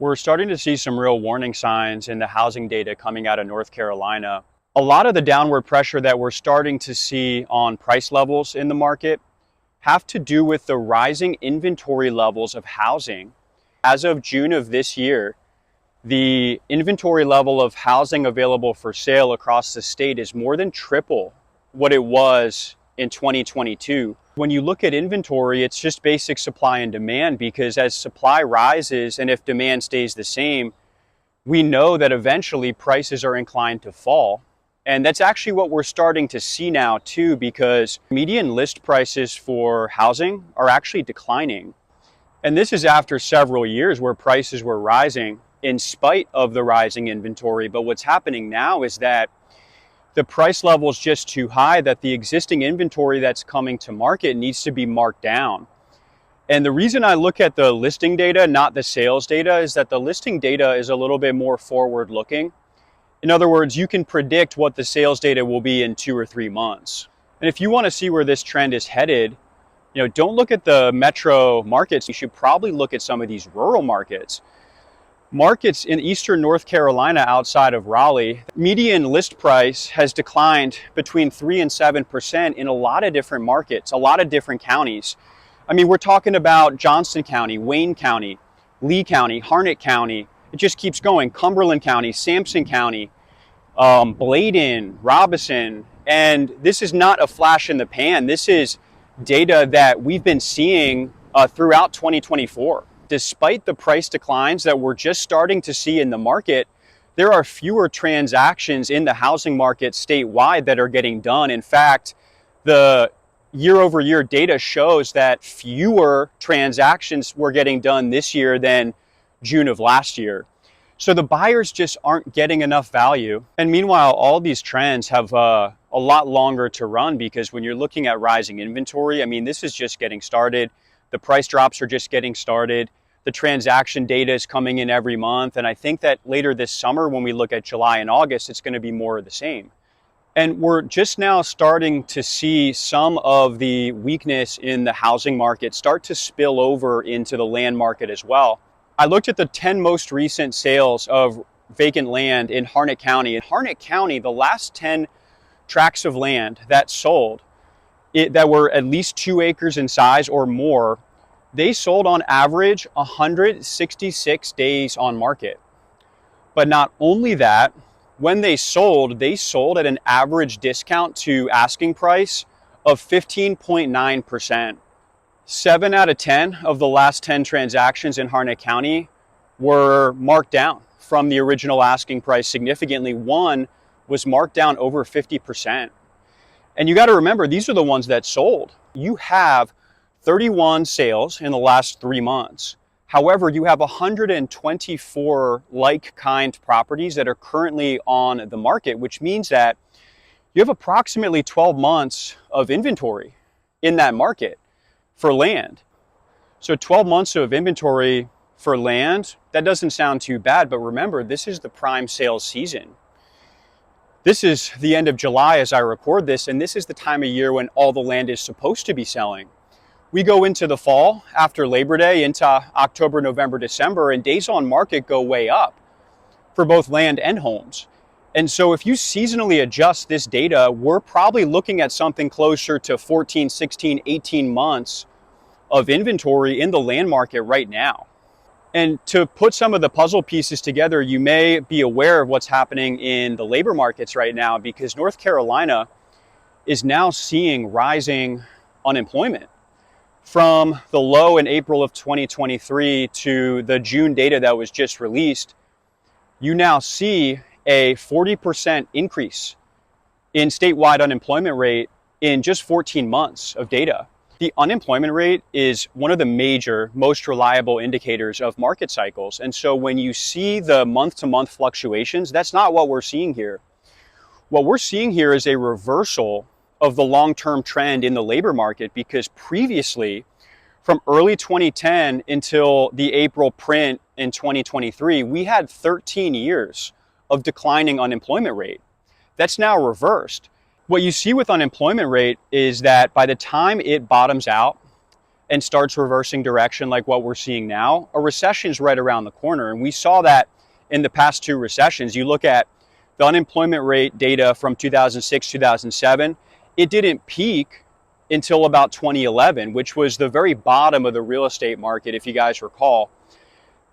We're starting to see some real warning signs in the housing data coming out of North Carolina. A lot of the downward pressure that we're starting to see on price levels in the market have to do with the rising inventory levels of housing. As of June of this year, the inventory level of housing available for sale across the state is more than triple what it was in 2022. When you look at inventory, it's just basic supply and demand, because as supply rises and if demand stays the same, we know that eventually prices are inclined to fall. And that's actually what we're starting to see now too, because median list prices for housing are actually declining. And this is after several years where prices were rising in spite of the rising inventory. But what's happening now is that the price level is just too high, that the existing inventory that's coming to market needs to be marked down. And the reason I look at the listing data, not the sales data, is that the listing data is a little bit more forward looking. In other words, you can predict what the sales data will be in 2 or 3 months. And if you want to see where this trend is headed, don't look at the metro markets. You should probably look at some of these rural markets. Markets in eastern North Carolina outside of Raleigh, median list price has declined between 3 and 7% in a lot of different markets, a lot of different counties. I mean, we're talking about Johnston County, Wayne County, Lee County, Harnett County. It just keeps going. Cumberland County, Sampson County, Bladen, Robeson. And this is not a flash in the pan. This is data that we've been seeing throughout 2024. Despite the price declines that we're just starting to see in the market, there are fewer transactions in the housing market statewide that are getting done. In fact, the year-over-year data shows that fewer transactions were getting done this year than June of last year. So the buyers just aren't getting enough value. And meanwhile, all these trends have a lot longer to run, because when you're looking at rising inventory, I mean, this is just getting started. The price drops are just getting started. The transaction data is coming in every month. And I think that later this summer, when we look at July and August, it's going to be more of the same. And we're just now starting to see some of the weakness in the housing market start to spill over into the land market as well. I looked at the 10 most recent sales of vacant land in Harnett County. In Harnett County, the last 10 tracts of land that sold that were at least 2 acres in size or more, they sold on average 166 days on market. But not only that, when they sold at an average discount to asking price of 15.9%. 7 out of 10 of the last 10 transactions in Harnett County were marked down from the original asking price significantly. One was marked down over 50%. And you got to remember, these are the ones that sold. You have 31 sales in the last 3 months. However, you have 124 like-kind properties that are currently on the market, which means that you have approximately 12 months of inventory in that market for land. So 12 months of inventory for land, that doesn't sound too bad, but remember, this is the prime sales season. This is the end of July as I record this, and this is the time of year when all the land is supposed to be selling. We go into the fall after Labor Day into October, November, December, and days on market go way up for both land and homes. And so if you seasonally adjust this data, we're probably looking at something closer to 14, 16, 18 months of inventory in the land market right now. And to put some of the puzzle pieces together, you may be aware of what's happening in the labor markets right now, because North Carolina is now seeing rising unemployment. From the low in April of 2023 to the June data that was just released, you now see a 40% increase in statewide unemployment rate in just 14 months of data. The unemployment rate is one of the major, most reliable indicators of market cycles. And so when you see the month-to-month fluctuations, that's not what we're seeing here. What we're seeing here is a reversal of the long-term trend in the labor market, because previously, from early 2010 until the April print in 2023, we had 13 years of declining unemployment rate. That's now reversed. What you see with unemployment rate is that by the time it bottoms out and starts reversing direction like what we're seeing now, a recession is right around the corner. And we saw that in the past 2 recessions. You look at the unemployment rate data from 2006, 2007, it didn't peak until about 2011, which was the very bottom of the real estate market, if you guys recall.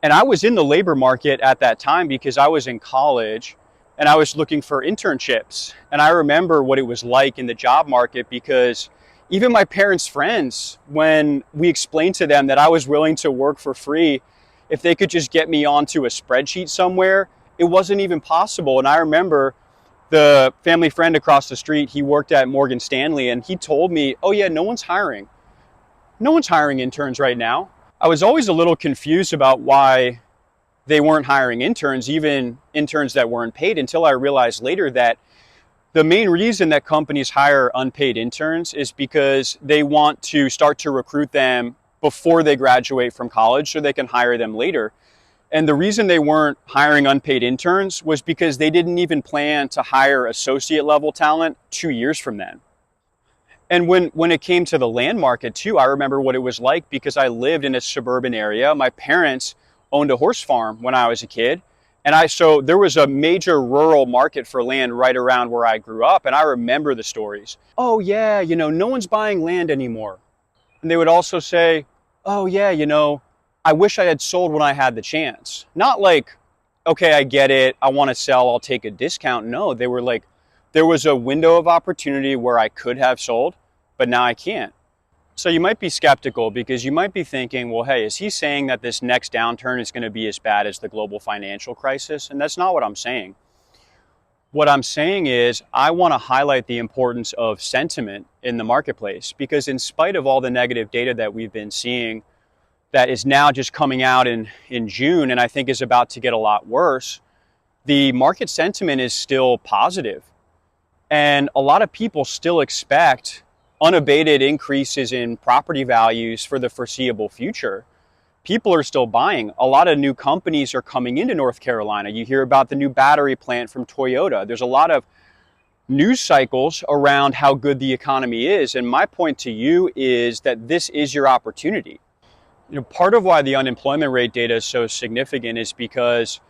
And I was in the labor market at that time because I was in college and I was looking for internships. And I remember what it was like in the job market, because even my parents' friends, when we explained to them that I was willing to work for free, if they could just get me onto a spreadsheet somewhere, it wasn't even possible. And I remember the family friend across the street, he worked at Morgan Stanley, and he told me, oh yeah, no one's hiring. No one's hiring interns right now. I was always a little confused about why they weren't hiring interns, even interns that weren't paid, until I realized later that the main reason that companies hire unpaid interns is because they want to start to recruit them before they graduate from college so they can hire them later. And the reason they weren't hiring unpaid interns was because they didn't even plan to hire associate level talent 2 years from then. And when it came to the land market too, I remember what it was like because I lived in a suburban area. My parents owned a horse farm when I was a kid. And so there was a major rural market for land right around where I grew up. And I remember the stories. Oh yeah, no one's buying land anymore. And they would also say, oh yeah, I wish I had sold when I had the chance. Not like, okay, I get it, I want to sell, I'll take a discount. No, they were like, there was a window of opportunity where I could have sold, but now I can't. So you might be skeptical because you might be thinking, well, hey, is he saying that this next downturn is going to be as bad as the global financial crisis? And that's not what I'm saying. What I'm saying is I want to highlight the importance of sentiment in the marketplace, because in spite of all the negative data that we've been seeing that is now just coming out in June, and I think is about to get a lot worse, the market sentiment is still positive. And a lot of people still expect unabated increases in property values for the foreseeable future. People are still buying. A lot of new companies are coming into North Carolina. You hear about the new battery plant from Toyota. There's a lot of news cycles around how good the economy is. And my point to you is that this is your opportunity. Part of why the unemployment rate data is so significant is because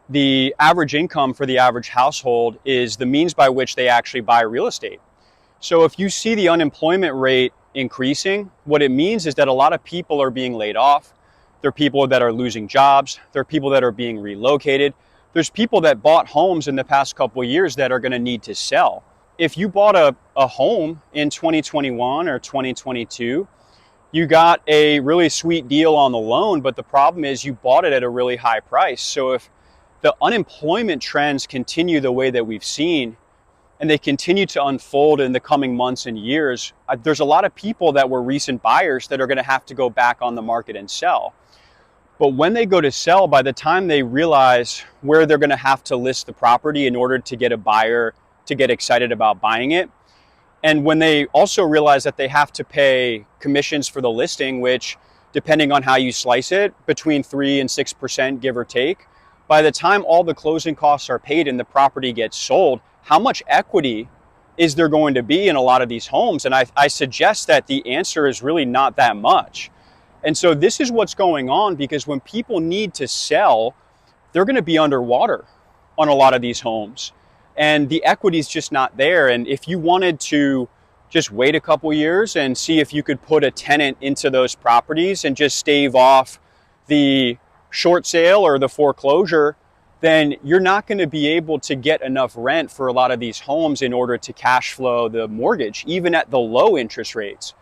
the average income for the average household is the means by which they actually buy real estate. So if you see the unemployment rate increasing, what it means is that a lot of people are being laid off. There are people that are losing jobs. There are people that are being relocated. There's people that bought homes in the past couple of years that are going to need to sell. If you bought a home in 2021 or 2022, you got a really sweet deal on the loan, but the problem is you bought it at a really high price. So if the unemployment trends continue the way that we've seen, and they continue to unfold in the coming months and years, there's a lot of people that were recent buyers that are going to have to go back on the market and sell. But when they go to sell, by the time they realize where they're going to have to list the property in order to get a buyer to get excited about buying it, and when they also realize that they have to pay commissions for the listing, which, depending on how you slice it, between 3 and 6%, give or take, by the time all the closing costs are paid and the property gets sold, how much equity is there going to be in a lot of these homes? And I suggest that the answer is really not that much. And so this is what's going on, because when people need to sell, they're going to be underwater on a lot of these homes. And the equity is just not there. And if you wanted to just wait a couple years and see if you could put a tenant into those properties and just stave off the short sale or the foreclosure, then you're not going to be able to get enough rent for a lot of these homes in order to cash flow the mortgage, even at the low interest rates.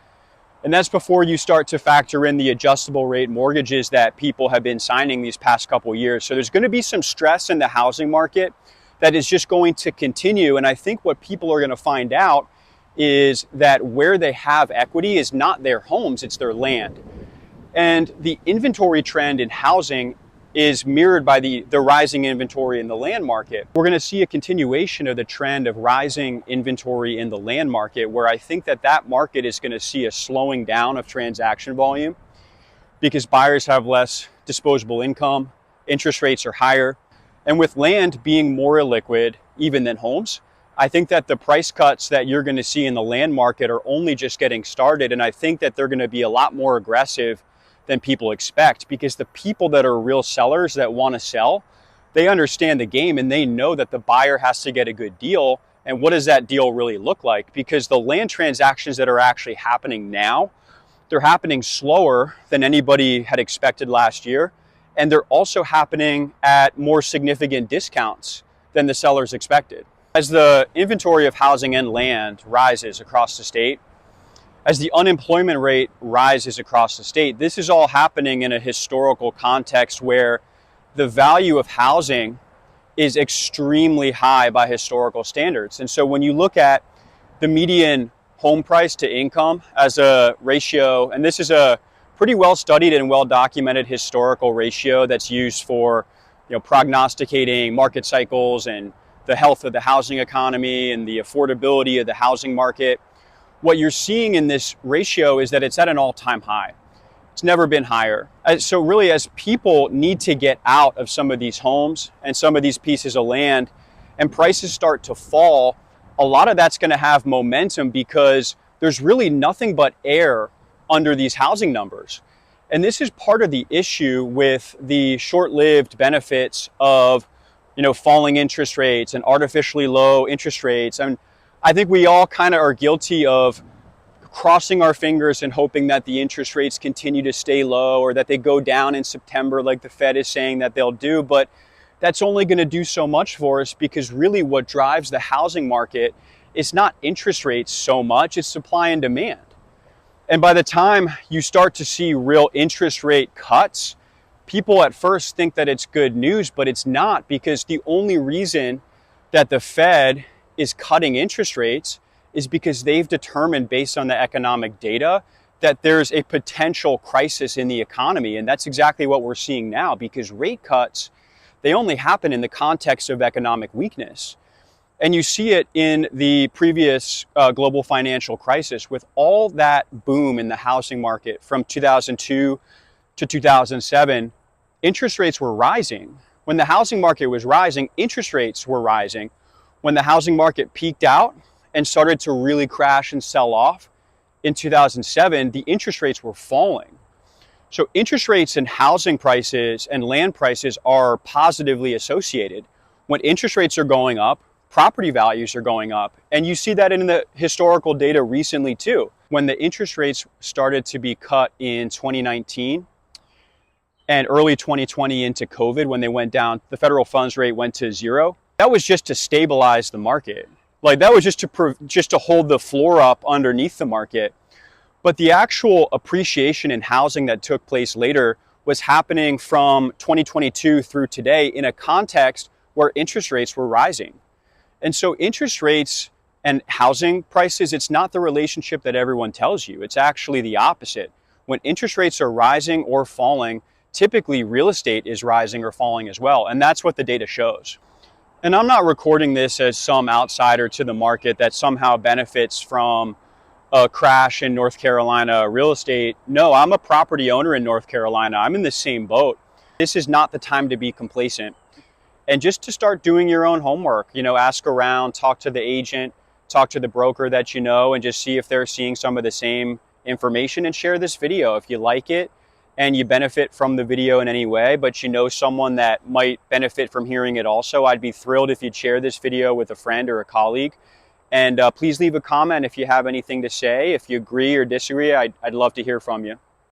And that's before you start to factor in the adjustable rate mortgages that people have been signing these past couple years. So there's going to be some stress in the housing market that is just going to continue. And I think what people are going to find out is that where they have equity is not their homes, it's their land. And the inventory trend in housing is mirrored by the rising inventory in the land market. We're going to see a continuation of the trend of rising inventory in the land market, where I think that market is going to see a slowing down of transaction volume because buyers have less disposable income, interest rates are higher, and with land being more illiquid even than homes, I think that the price cuts that you're going to see in the land market are only just getting started. And I think that they're going to be a lot more aggressive than people expect, because the people that are real sellers that want to sell, they understand the game and they know that the buyer has to get a good deal. And what does that deal really look like? Because the land transactions that are actually happening now, they're happening slower than anybody had expected last year. And they're also happening at more significant discounts than the sellers expected. As the inventory of housing and land rises across the state, as the unemployment rate rises across the state, this is all happening in a historical context where the value of housing is extremely high by historical standards. And so when you look at the median home price to income as a ratio, and this is a pretty well studied and well documented historical ratio that's used for, prognosticating market cycles and the health of the housing economy and the affordability of the housing market. What you're seeing in this ratio is that it's at an all-time high. It's never been higher. So really, as people need to get out of some of these homes and some of these pieces of land and prices start to fall, a lot of that's going to have momentum because there's really nothing but air under these housing numbers. And this is part of the issue with the short-lived benefits of, falling interest rates and artificially low interest rates. And I think we all kind of are guilty of crossing our fingers and hoping that the interest rates continue to stay low or that they go down in September like the Fed is saying that they'll do. But that's only going to do so much for us, because really what drives the housing market is not interest rates so much, it's supply and demand. And by the time you start to see real interest rate cuts, people at first think that it's good news, but it's not, because the only reason that the Fed is cutting interest rates is because they've determined, based on the economic data, that there's a potential crisis in the economy. And that's exactly what we're seeing now, because rate cuts, they only happen in the context of economic weakness. And you see it in the previous global financial crisis with all that boom in the housing market from 2002 to 2007. Interest rates were rising. When the housing market was rising, interest rates were rising. When the housing market peaked out and started to really crash and sell off in 2007, the interest rates were falling. So interest rates and housing prices and land prices are positively associated. When interest rates are going up, property values are going up. And you see that in the historical data recently too. When the interest rates started to be cut in 2019 and early 2020 into COVID, when they went down, the federal funds rate went to zero. That was just to stabilize the market. Like that was just to hold the floor up underneath the market. But the actual appreciation in housing that took place later was happening from 2022 through today in a context where interest rates were rising. And so interest rates and housing prices, it's not the relationship that everyone tells you. It's actually the opposite. When interest rates are rising or falling, typically real estate is rising or falling as well. And that's what the data shows. And I'm not recording this as some outsider to the market that somehow benefits from a crash in North Carolina real estate. No, I'm a property owner in North Carolina. I'm in the same boat. This is not the time to be complacent. And just to start doing your own homework, ask around, talk to the agent, talk to the broker that you know, and just see if they're seeing some of the same information, and share this video if you like it and you benefit from the video in any way, but you know someone that might benefit from hearing it also. I'd be thrilled if you'd share this video with a friend or a colleague. And please leave a comment if you have anything to say. If you agree or disagree, I'd love to hear from you.